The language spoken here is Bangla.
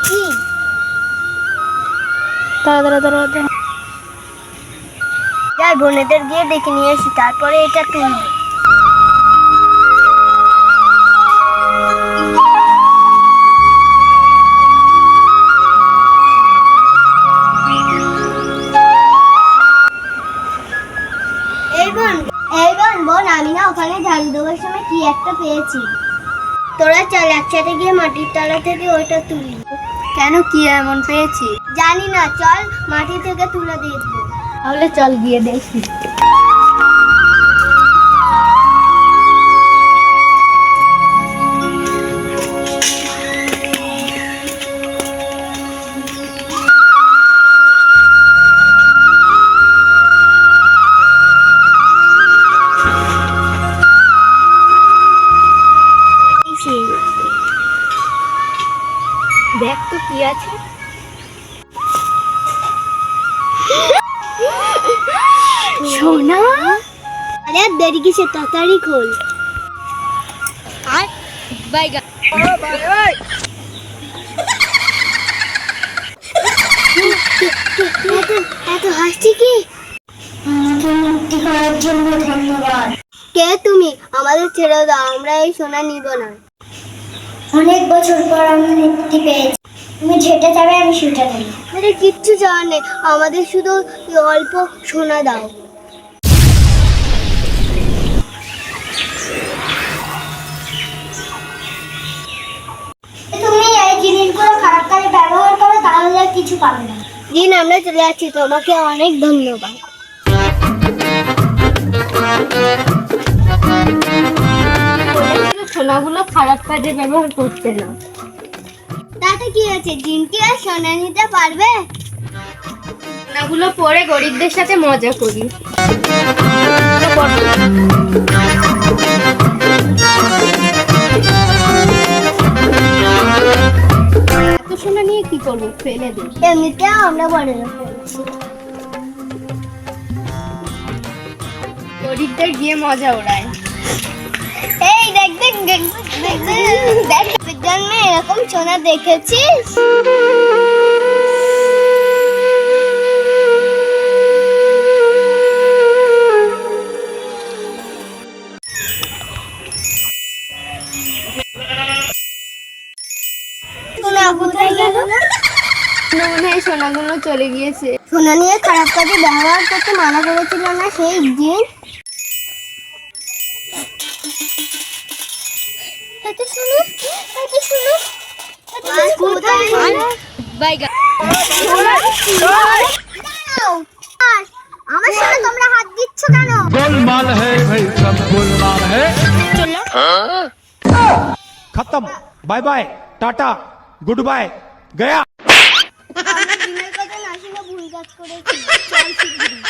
কি? যাই বোনেদের গিয়ে দেখে নিয়ে এসি, তারপরে এটা তুলব। বোন, আমি না ওখানে ঝাড়ু দেওয়ার সময় কি একটা পেয়েছি। তোরা চল একসাথে গিয়ে মাটির তলা থেকে ওইটা তুলি। কেন, কি এমন পেয়েছি? জানি না, চল মাটি থেকে তুলে দেখবো। তাহলে চল গিয়ে দেখি। দেখ তো কি আছে। সোনা, আরে আর দেরি কিসে, তাড়াতাড়ি খোল। আর বাইগা এত হাসছি কি? মুক্তি করার জন্য ধন্যবাদ। কে তুমি? আমাদের ছেড়ে দাও, আমরা এই সোনা নিব না। অনেক বছর পর আমি মুক্তি পেয়েছি, তুমি যেটা যাবে আমি সেটা দেব। আমাদের কিচ্ছু চাওয়ার নেই, আমাদের শুধু অল্প সোনা দাও। তুমি এই জিনিসগুলো খারাপ কাজে ব্যবহার করো, তাহলে আর কিছু পাবে না। দিন, আমরা চলে যাচ্ছি, তোমাকে অনেক ধন্যবাদ। সোনাগুলো খারাপ কাজে ব্যবহার করতে না। তাতে কি আছে, জিনটি আর সোনা নিতে পারবে? সোনাগুলো পরে গরিবদের সাথে মজা করি। এত সোনা নিয়ে কি করবো, ফেলে দিই। এমনিতেও আমরা বড় লোক হয়েছি। গরিবদের গিয়ে মজা ওড়ায়। এই দেখ দেখ দেখ দেখ দেখ, জন্মে এরকম সোনা দেখেছিস? সোনা কোথায় গেল? মনে হয় সোনাগুলো চলে গিয়েছে। সোনা নিয়ে খারাপ কাজে ব্যবহার করতে মানা করেছিল না সেই জিন? এত সোনা, এত সোনা, বাইগা আমার সাথে তোমরা হাত দিচ্ছ কেন? गोलमाल है भाई, सब गोलमाल है। खत्म, bye bye, ta ta, good bye, गया। আমরা দিনের কথা না শুনে ভুল কাজ করেছি। চল শিগগিরই।